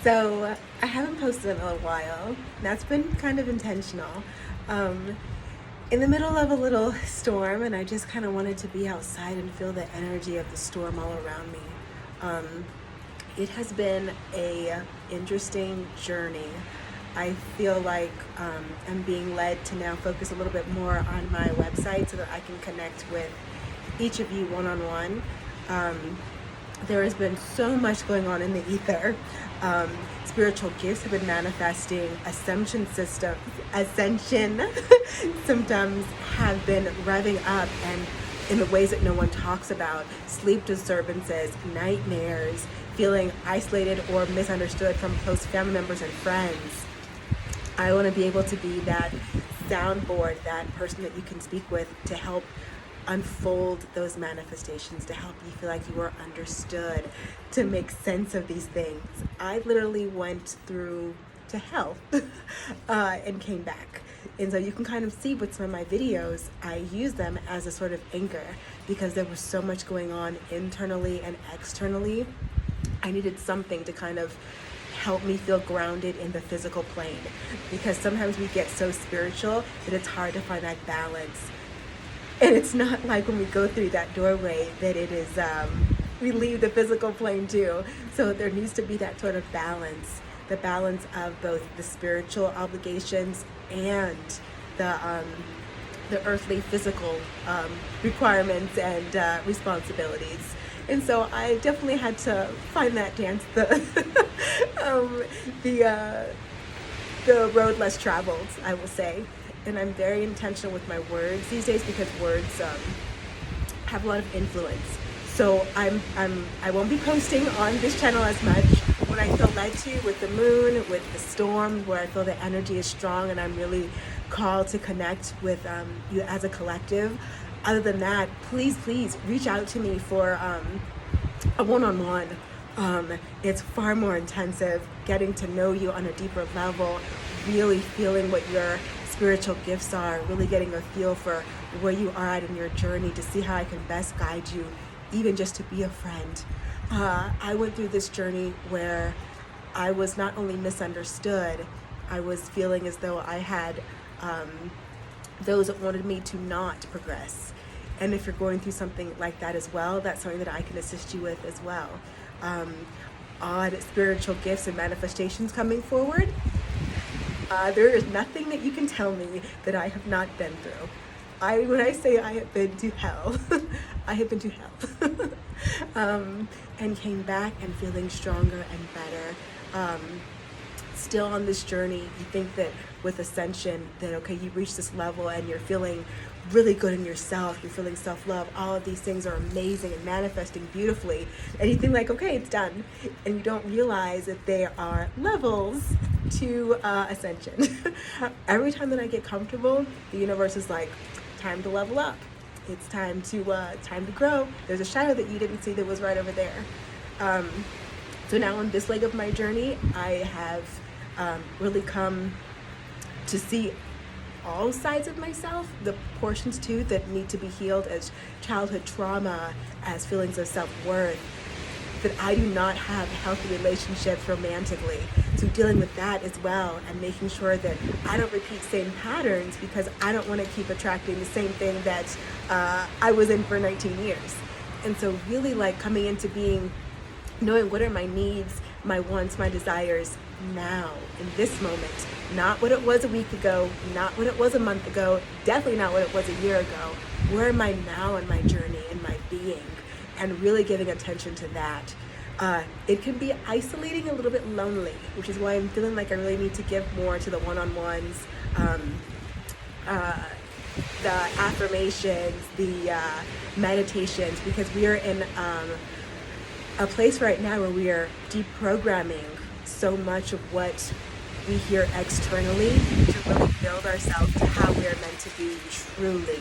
So I haven't posted in a while. That's been kind of intentional. Um, in the middle of a little storm, and I just kind of wanted to be outside and feel the energy of the storm all around me. Um, it has been a interesting journey. I feel like I'm being led to now focus a little bit more on my website so that I can connect with each of you one-on-one. There has been so much going on in the ether. Spiritual gifts have been manifesting. Ascension symptoms have been revving up, and in the ways that no one talks about. Sleep disturbances, nightmares, feeling isolated or misunderstood from close family members and friends. I want to be able to be that soundboard, that person that you can speak with to help unfold those manifestations, to help you feel like you are understood, to make sense of these things. I literally went through to hell and came back. And so you can kind of see with some of my videos, I use them as a sort of anchor because there was so much going on internally and externally. I needed something to kind of help me feel grounded in the physical plane, because sometimes we get so spiritual that it's hard to find that balance. And it's not like when we go through that doorway that it is, we leave the physical plane too. So there needs to be that sort of balance, the balance of both the spiritual obligations and the earthly physical requirements and responsibilities. And so I definitely had to find that dance, the road less traveled, I will say. And I'm very intentional with my words these days because words have a lot of influence. So I won't be posting on this channel as much. When I feel led to, with the moon, with the storm, where I feel the energy is strong and I'm really called to connect with you as a collective. Other than that, please reach out to me for a one-on-one. It's far more intensive, getting to know you on a deeper level, really feeling what your spiritual gifts are, really getting a feel for where you are at in your journey, to see how I can best guide you, even just to be a friend. I went through this journey where I was not only misunderstood, I was feeling as though I had those that wanted me to not progress. And if you're going through something like that as well, that's something that I can assist you with as well. Odd spiritual gifts and manifestations coming forward. There is nothing that you can tell me that I have not been through. When I say I have been to hell, I have been to hell. And came back and feeling stronger and better. Still on this journey, you think that with Ascension, that okay, you reach this level and you're feeling really good in yourself, you're feeling self-love, all of these things are amazing and manifesting beautifully, and you think like, okay, it's done, and you don't realize that there are levels to Ascension. Every time that I get comfortable, the universe is like, time to level up. It's time to grow. There's a shadow that you didn't see that was right over there. So now on this leg of my journey, I have really come to see all sides of myself, the portions too that need to be healed, as childhood trauma, as feelings of self-worth, that I do not have healthy relationships romantically. So dealing with that as well, and making sure that I don't repeat same patterns, because I don't want to keep attracting the same thing that I was in for 19 years. And so really like coming into being, knowing what are my needs, my wants, my desires now, in this moment. Not what it was a week ago, not what it was a month ago, definitely not what it was a year ago. Where am I now in my journey, in my being? And really giving attention to that. It can be isolating, a little bit lonely, which is why I'm feeling like I really need to give more to the one-on-ones, the affirmations, the meditations, because we are in a place right now where we are deprogramming so much of what we hear externally to really build ourselves to how we are meant to be truly.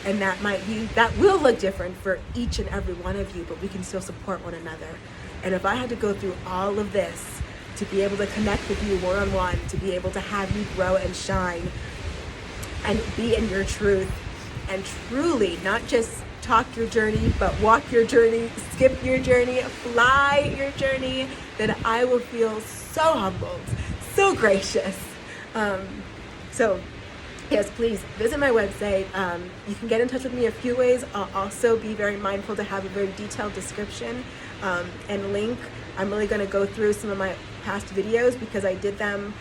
And that will look different for each and every one of you, but we can still support one another. And if I had to go through all of this to be able to connect with you one-on-one, to be able to have you grow and shine and be in your truth, and truly not just talk your journey, but walk your journey, skip your journey, fly your journey, then I will feel so humbled, so gracious. So yes, please visit my website. You can get in touch with me a few ways. I'll also be very mindful to have a very detailed description and link. I'm really going to go through some of my past videos because I did them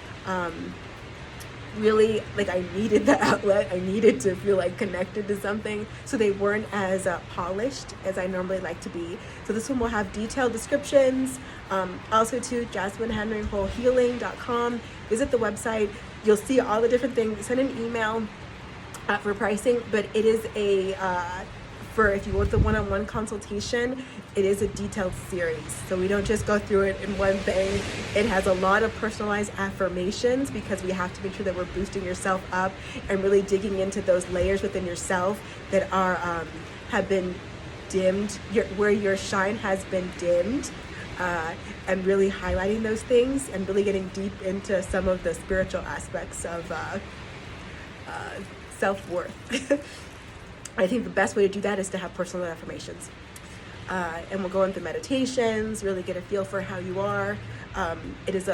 really, like, I needed the outlet. I needed to feel like connected to something, so they weren't as polished as I normally like to be. So this one will have detailed descriptions. Also to JasmineHenryWholeHealing.com. Visit the website. You'll see all the different things. Send an email for pricing, but it is a for if you want the one-on-one consultation, it is a detailed series. So we don't just go through it in one thing. It has a lot of personalized affirmations because we have to make sure that we're boosting yourself up and really digging into those layers within yourself that are have been dimmed, where your shine has been dimmed, and really highlighting those things and really getting deep into some of the spiritual aspects of self-worth. I think the best way to do that is to have personal affirmations. And we'll go into meditations, really get a feel for how you are. It is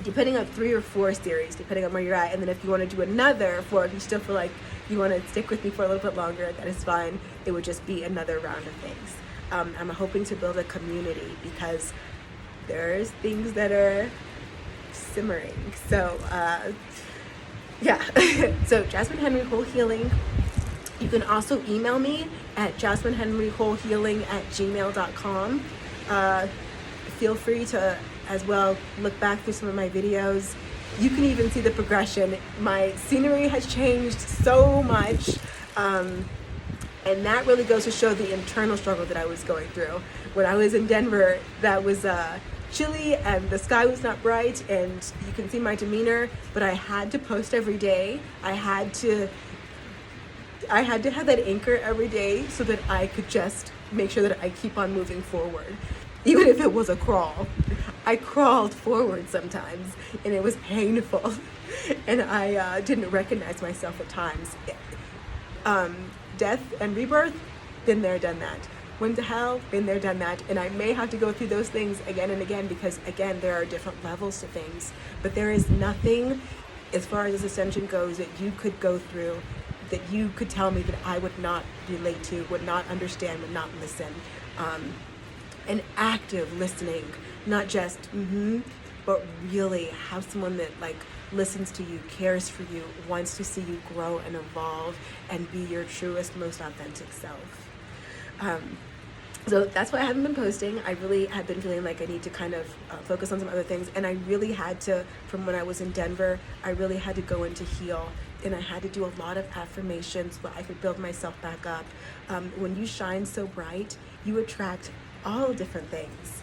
depending on 3 or 4 series, depending on where you're at. And then if you want to do another 4, if you still feel like you want to stick with me for a little bit longer, that is fine. It would just be another round of things. I'm hoping to build a community because there's things that are simmering. So, yeah. So Jasmine Henry Whole Healing. You can also email me at JasmineHenryWholeHealing@gmail.com. Feel free to, as well, look back through some of my videos. You can even see the progression. My scenery has changed so much. And that really goes to show the internal struggle that I was going through. When I was in Denver, that was chilly and the sky was not bright, and you can see my demeanor, but I had to post every day. I had to have that anchor every day so that I could just make sure that I keep on moving forward. Even if it was a crawl. I crawled forward sometimes and it was painful. And I didn't recognize myself at times. Death and rebirth, been there, done that. Went to hell, been there, done that. And I may have to go through those things again and again because, again, there are different levels to things. But there is nothing, as far as this ascension goes, that you could go through that you could tell me that I would not relate to, would not understand, would not listen. An active listening, not just but really have someone that like listens to you, cares for you, wants to see you grow and evolve and be your truest, most authentic self. So that's why I haven't been posting. I really have been feeling like I need to kind of focus on some other things. And I really had to, from when I was in Denver, I really had to go into heal. And I had to do a lot of affirmations so I could build myself back up. When you shine so bright, you attract all different things.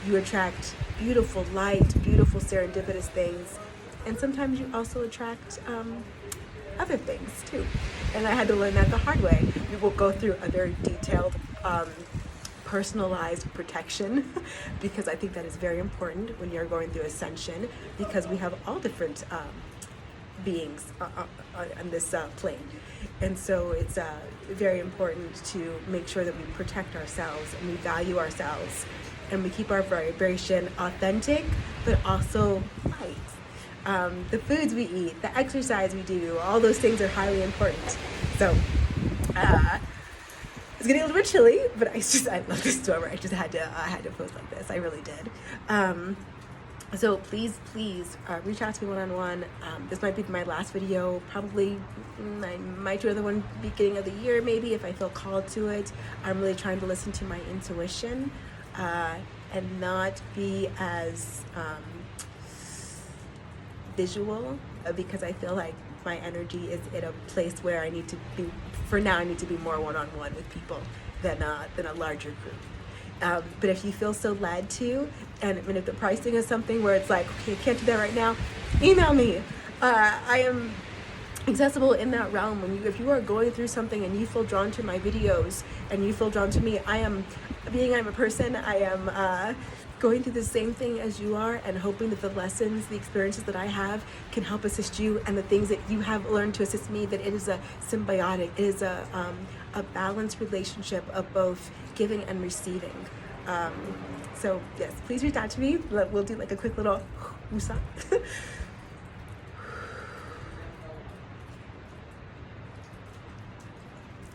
You attract beautiful light, beautiful serendipitous things. And sometimes you also attract other things too. And I had to learn that the hard way. We will go through a very detailed, personalized protection because I think that is very important when you're going through ascension, because we have all different beings on this plane. And so it's very important to make sure that we protect ourselves and we value ourselves and we keep our vibration authentic but also light. The foods we eat, the exercise we do, all those things are highly important. So it's getting a little bit chilly, but I love this stormer. I had to post like this. I really did. So please reach out to me one-on-one. This might be my last video. Probably I might do another one beginning of the year, maybe, if I feel called to it. I'm really trying to listen to my intuition and not be as visual, because I feel like my energy is in a place where I need to be, for now, I need to be more one-on-one with people than a larger group. But if you feel so led to, and if the pricing is something where it's like, okay, I can't do that right now, email me. I am accessible in that realm. If you are going through something and you feel drawn to my videos and you feel drawn to me, I'm a person, I am going through the same thing as you are, and hoping that the lessons, the experiences that I have can help assist you, and the things that you have learned to assist me, that it is a symbiotic, it is a balanced relationship of both giving and receiving. So yes, please reach out to me. We'll do like a quick little woosah.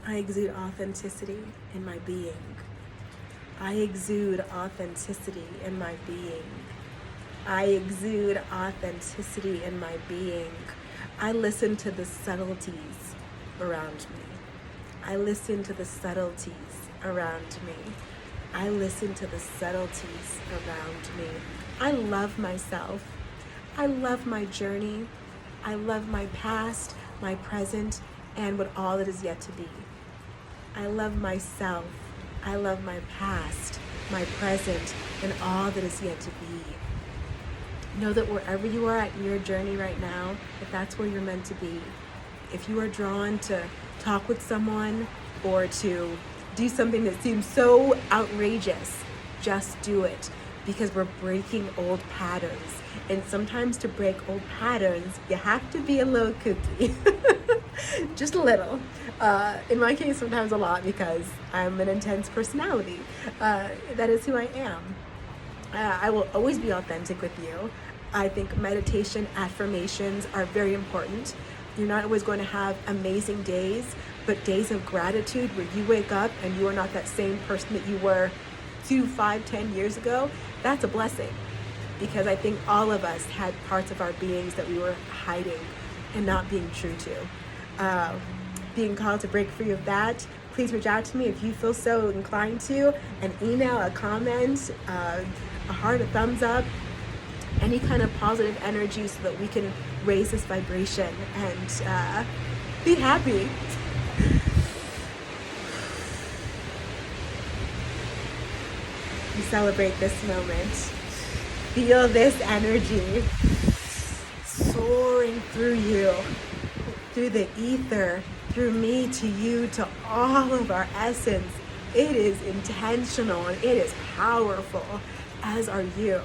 I exude authenticity in my being. I exude authenticity in my being. I exude authenticity in my being. I listen to the subtleties around me. I listen to the subtleties around me. I listen to the subtleties around me. I love myself. I love my journey. I love my past, my present, and what all that is yet to be. I love myself. I love my past, my present, and all that is yet to be. Know that wherever you are at your journey right now, if that's where you're meant to be, if you are drawn to talk with someone or to do something that seems so outrageous, just do it, because we're breaking old patterns. And sometimes to break old patterns, you have to be a little kooky. Just a little. In my case, sometimes a lot, because I'm an intense personality. That is who I am. I will always be authentic with you. I think meditation, affirmations are very important. You're not always going to have amazing days, but days of gratitude where you wake up and you are not that same person that you were 2, 5, 10 years ago, that's a blessing. Because I think all of us had parts of our beings that we were hiding and not being true to. Being called to break free of that, please reach out to me if you feel so inclined to. An email, a comment, a heart, a thumbs up, any kind of positive energy so that we can raise this vibration and be happy. You celebrate this moment. Feel this energy soaring through you, through the ether, through me to you, to all of our essence. It is intentional and it is powerful, as are you.